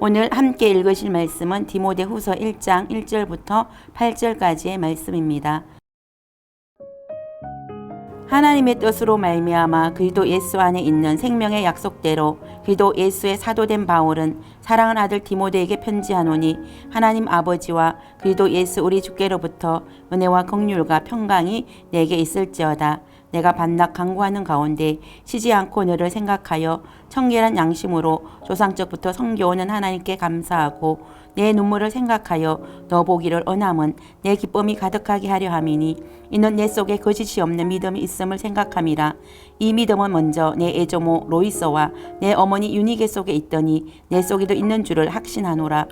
오늘 함께 읽으실 말씀은 디모데후서 1장 1절부터 8절까지의 말씀입니다. 하나님의 뜻으로 말미암아 그리스도 예수 안에 있는 생명의 약속대로 그리스도 예수의 사도된 바울은 사랑하는 아들 디모데에게 편지하노니 하나님 아버지와 그리스도 예수 우리 주께로부터 은혜와 긍휼과 평강이 내게 있을지어다. 내가 반낙 간구하는 가운데 쉬지 않고 너를 생각하여 청결한 양심으로 조상적부터 섬겨오는 하나님께 감사하고 내 눈물을 생각하여 너 보기를 원함은 내 기쁨이 가득하게 하려 함이니 이는 내 속에 거짓이 없는 믿음이 있음을 생각함이라. 이 믿음은 먼저 내 애조모 로이서와 내 어머니 유니게 속에 있더니 내 속에도 있는 줄을 확신하노라.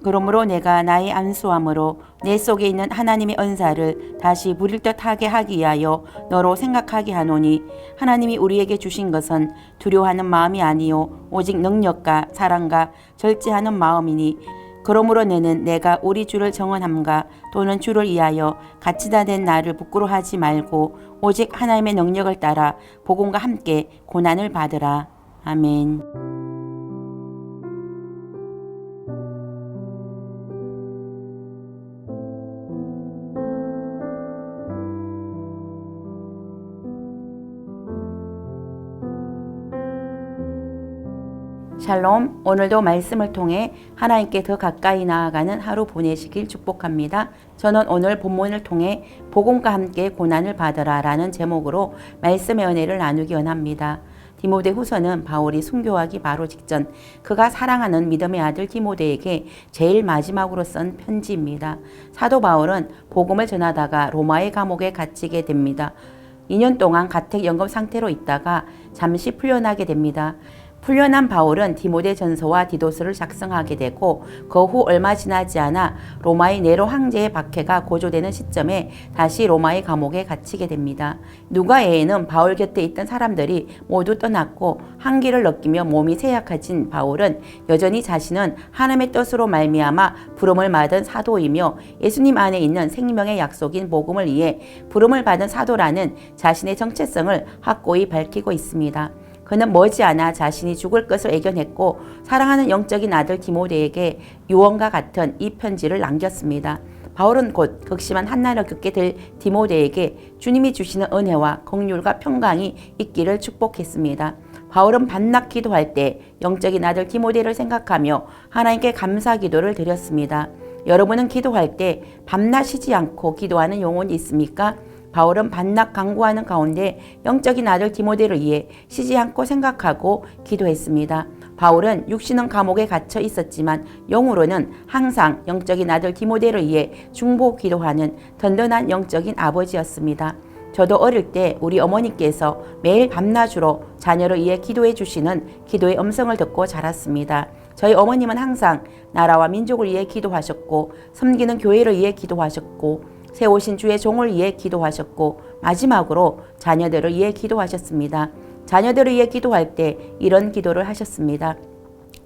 그러므로 내가 나의 안수함으로 내 속에 있는 하나님의 은사를 다시 부릴 듯하게 하기 위하여 너로 생각하게 하노니 하나님이 우리에게 주신 것은 두려워하는 마음이 아니요 오직 능력과 사랑과 절제하는 마음이니 그러므로 너는 내가 우리 주를 정언함과 또는 주를 위하여 같이 다 된 나를 부끄러워하지 말고 오직 하나님의 능력을 따라 복음과 함께 고난을 받으라. 아멘. 샬롬, 오늘도 말씀을 통해 하나님께 더 가까이 나아가는 하루 보내시길 축복합니다. 저는 오늘 본문을 통해 복음과 함께 고난을 받으라 라는 제목으로 말씀의 은혜를 나누기 원합니다. 디모데후서는 바울이 순교하기 바로 직전 그가 사랑하는 믿음의 아들 디모데에게 제일 마지막으로 쓴 편지입니다. 사도 바울은 복음을 전하다가 로마의 감옥에 갇히게 됩니다. 2년 동안 가택연금 상태로 있다가 잠시 풀려나게 됩니다. 풀려난 바울은 디모데 전서와 디도스를 작성하게 되고 그 후 얼마 지나지 않아 로마의 네로 황제의 박해가 고조되는 시점에 다시 로마의 감옥에 갇히게 됩니다. 누가 외에는 바울 곁에 있던 사람들이 모두 떠났고 한기를 느끼며 몸이 쇠약해진 바울은 여전히 자신은 하나님의 뜻으로 말미암아 부름을 받은 사도이며 예수님 안에 있는 생명의 약속인 복음을 위해 부름을 받은 사도라는 자신의 정체성을 확고히 밝히고 있습니다. 그는 머지않아 자신이 죽을 것을 예견했고 사랑하는 영적인 아들 디모데에게 유언과 같은 이 편지를 남겼습니다. 바울은 곧 극심한 한난을 겪게 될 디모데에게 주님이 주시는 은혜와 긍휼과 평강이 있기를 축복했습니다. 바울은 밤낮 기도할 때 영적인 아들 디모데를 생각하며 하나님께 감사 기도를 드렸습니다. 여러분은 기도할 때 밤낮 쉬지 않고 기도하는 영혼이 있습니까? 바울은 밤낮 간구하는 가운데 영적인 아들 디모데를 위해 쉬지 않고 생각하고 기도했습니다. 바울은 육신은 감옥에 갇혀 있었지만 영으로는 항상 영적인 아들 디모데를 위해 중보 기도하는 든든한 영적인 아버지였습니다. 저도 어릴 때 우리 어머니께서 매일 밤낮으로 자녀를 위해 기도해 주시는 기도의 음성을 듣고 자랐습니다. 저희 어머님은 항상 나라와 민족을 위해 기도하셨고 섬기는 교회를 위해 기도하셨고 세우신 주의 종을 위해 기도하셨고 마지막으로 자녀들을 위해 기도하셨습니다. 자녀들을 위해 기도할 때 이런 기도를 하셨습니다.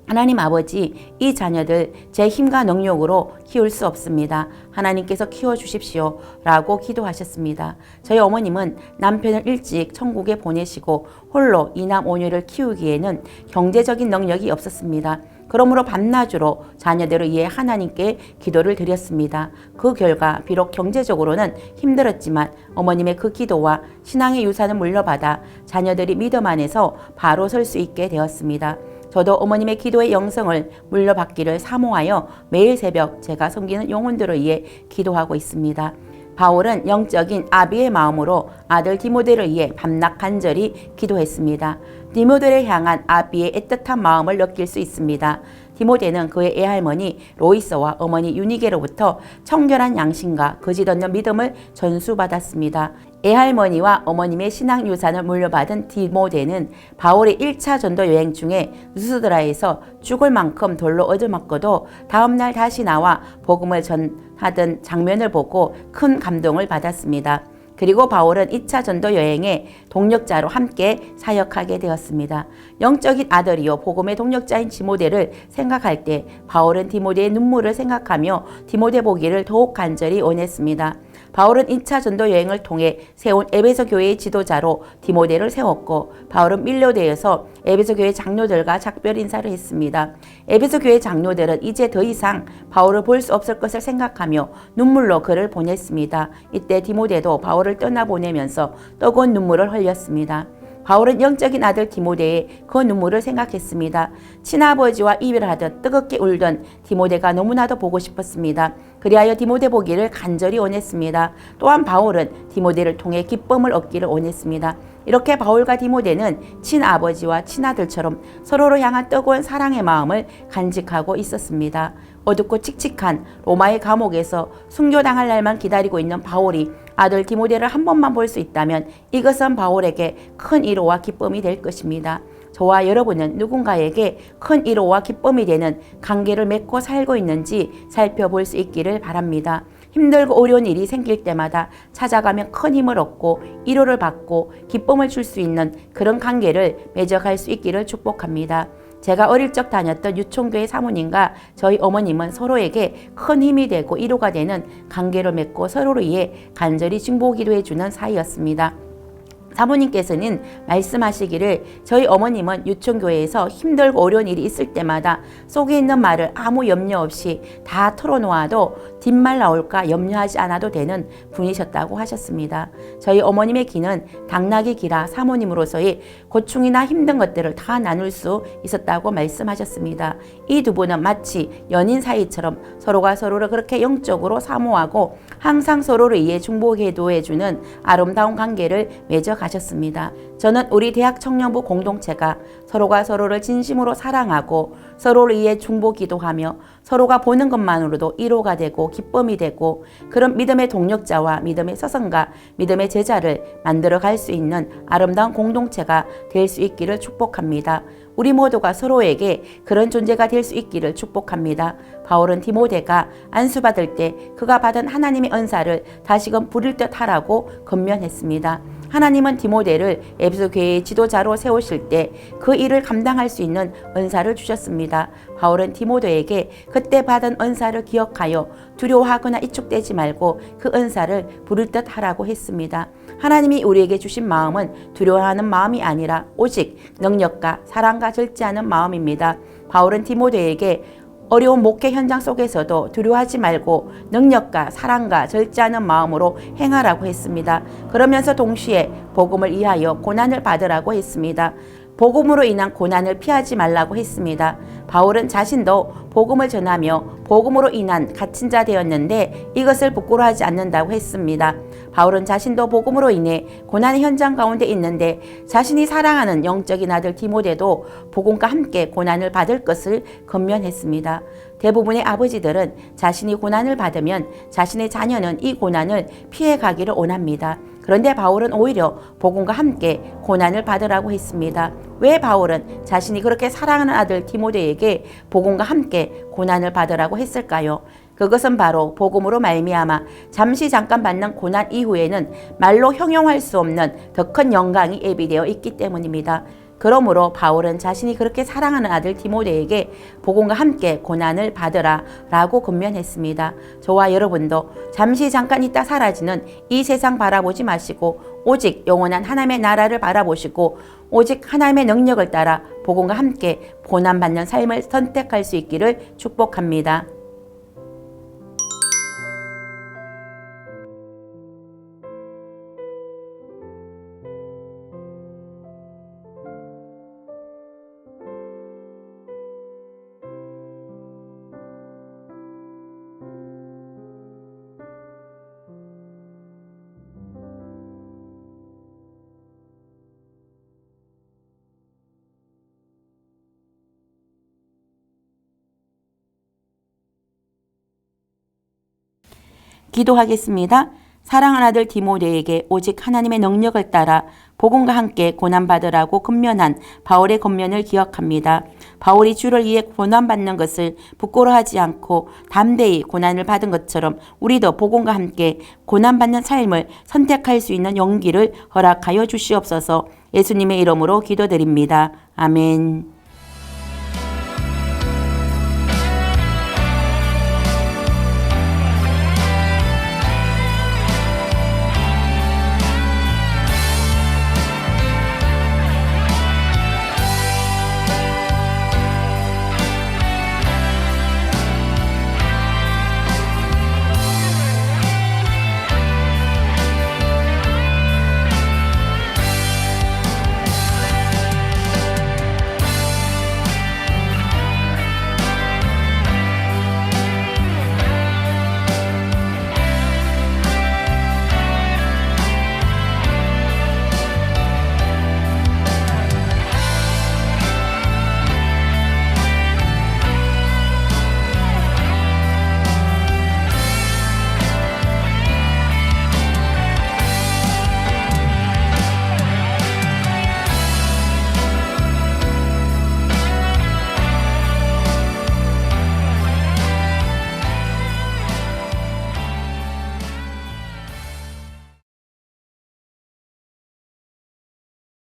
하나님 아버지, 이 자녀들 제 힘과 능력으로 키울 수 없습니다. 하나님께서 키워주십시오 라고 기도하셨습니다. 저희 어머님은 남편을 일찍 천국에 보내시고 홀로 이남 오녀를 키우기에는 경제적인 능력이 없었습니다. 그러므로 밤낮으로 자녀들을 위해 하나님께 기도를 드렸습니다. 그 결과 비록 경제적으로는 힘들었지만 어머님의 그 기도와 신앙의 유산을 물려받아 자녀들이 믿음 안에서 바로 설 수 있게 되었습니다. 저도 어머님의 기도의 영성을 물려받기를 사모하여 매일 새벽 제가 섬기는 영혼들을 위해 기도하고 있습니다. 바울은 영적인 아비의 마음으로 아들 디모데를 위해 밤낮 간절히 기도했습니다. 디모데를 향한 아비의 애틋한 마음을 느낄 수 있습니다. 디모데는 그의 애할머니 로이서와 어머니 유니게로부터 청결한 양심과 거짓 없는 믿음을 전수받았습니다. 애할머니와 어머님의 신앙 유산을 물려받은 디모데는 바울의 1차 전도 여행 중에 루스드라에서 죽을 만큼 돌로 얻어맞고도 다음날 다시 나와 복음을 전하던 장면을 보고 큰 감동을 받았습니다. 그리고 바울은 2차 전도 여행의 동력자로 함께 사역하게 되었습니다. 영적인 아들이요 복음의 동력자인 디모데를 생각할 때 바울은 디모데의 눈물을 생각하며 디모데 보기를 더욱 간절히 원했습니다. 바울은 2차 전도 여행을 통해 세운 에베소 교회의 지도자로 디모데를 세웠고 바울은 밀로데에서 에베소 교회 장로들과 작별 인사를 했습니다. 에베소 교회 장로들은 이제 더 이상 바울을 볼 수 없을 것을 생각하며 눈물로 그를 보냈습니다. 이때 디모데도 바울을 떠나보내면서 뜨거운 눈물을 흘렸습니다. 바울은 영적인 아들 디모데의 그 눈물을 생각했습니다. 친아버지와 이별하듯 뜨겁게 울던 디모데가 너무나도 보고 싶었습니다. 그리하여 디모데 보기를 간절히 원했습니다. 또한 바울은 디모데를 통해 기쁨을 얻기를 원했습니다. 이렇게 바울과 디모데는 친아버지와 친아들처럼 서로를 향한 뜨거운 사랑의 마음을 간직하고 있었습니다. 어둡고 칙칙한 로마의 감옥에서 순교당할 날만 기다리고 있는 바울이 아들 디모데를 한 번만 볼 수 있다면 이것은 바울에게 큰 위로와 기쁨이 될 것입니다. 저와 여러분은 누군가에게 큰 위로와 기쁨이 되는 관계를 맺고 살고 있는지 살펴볼 수 있기를 바랍니다. 힘들고 어려운 일이 생길 때마다 찾아가면 큰 힘을 얻고 위로를 받고 기쁨을 줄 수 있는 그런 관계를 맺어갈 수 있기를 축복합니다. 제가 어릴 적 다녔던 유총교회 사모님과 저희 어머님은 서로에게 큰 힘이 되고 위로가 되는 관계를 맺고 서로를 위해 간절히 중보기도해 주는 사이였습니다. 사모님께서는 말씀하시기를 저희 어머님은 유총교회에서 힘들고 어려운 일이 있을 때마다 속에 있는 말을 아무 염려 없이 다 털어놓아도 뒷말 나올까 염려하지 않아도 되는 분이셨다고 하셨습니다. 저희 어머님의 기는 당나귀 기라 사모님으로서의 고충이나 힘든 것들을 다 나눌 수 있었다고 말씀하셨습니다. 이 두 분은 마치 연인 사이처럼 서로가 서로를 그렇게 영적으로 사모하고 항상 서로를 위해 중보기도해주는 아름다운 관계를 맺어 가셨습니다. 저는 우리 대학 청년부 공동체가 서로가 서로를 진심으로 사랑하고 서로를 위해 중보기도하며 서로가 보는 것만으로도 위로가 되고 기쁨이 되고 그런 믿음의 동력자와 믿음의 서성과 믿음의 제자를 만들어 갈 수 있는 아름다운 공동체가 될 수 있기를 축복합니다. 우리 모두가 서로에게 그런 존재가 될 수 있기를 축복합니다. 바울은 디모데가 안수받을 때 그가 받은 하나님의 은사를 다시금 부릴 듯 하라고 권면했습니다. 하나님은 디모데를 에베소 교회의 지도자로 세우실 때 그 일을 감당할 수 있는 은사를 주셨습니다. 바울은 디모데에게 그때 받은 은사를 기억하여 두려워하거나 이축되지 말고 그 은사를 부릴 듯 하라고 했습니다. 하나님이 우리에게 주신 마음은 두려워하는 마음이 아니라 오직 능력과 사랑과 절제하는 마음입니다. 바울은 디모데에게 어려운 목회 현장 속에서도 두려워하지 말고 능력과 사랑과 절제하는 마음으로 행하라고 했습니다. 그러면서 동시에 복음을 위하여 고난을 받으라고 했습니다. 복음으로 인한 고난을 피하지 말라고 했습니다. 바울은 자신도 복음을 전하며 복음으로 인한 갇힌 자 되었는데 이것을 부끄러워하지 않는다고 했습니다. 바울은 자신도 복음으로 인해 고난의 현장 가운데 있는데 자신이 사랑하는 영적인 아들 디모데도 복음과 함께 고난을 받을 것을 권면했습니다. 대부분의 아버지들은 자신이 고난을 받으면 자신의 자녀는 이 고난을 피해가기를 원합니다. 그런데 바울은 오히려 복음과 함께 고난을 받으라고 했습니다. 왜 바울은 자신이 그렇게 사랑하는 아들 디모데에게 복음과 함께 고난을 받으라고 했을까요? 그것은 바로 복음으로 말미암아 잠깐 받는 고난 이후에는 말로 형용할 수 없는 더 큰 영광이 예비되어 있기 때문입니다. 그러므로 바울은 자신이 그렇게 사랑하는 아들 디모데에게 복음과 함께 고난을 받으라 라고 권면했습니다. 저와 여러분도 잠깐 있다 사라지는 이 세상 바라보지 마시고 오직 영원한 하나님의 나라를 바라보시고 오직 하나님의 능력을 따라 복음과 함께 고난받는 삶을 선택할 수 있기를 축복합니다. 기도하겠습니다. 사랑하는 아들 디모데에게 오직 하나님의 능력을 따라 복음과 함께 고난받으라고 권면한 바울의 권면을 기억합니다. 바울이 주를 위해 고난받는 것을 부끄러워하지 않고 담대히 고난을 받은 것처럼 우리도 복음과 함께 고난받는 삶을 선택할 수 있는 용기를 허락하여 주시옵소서. 예수님의 이름으로 기도드립니다. 아멘.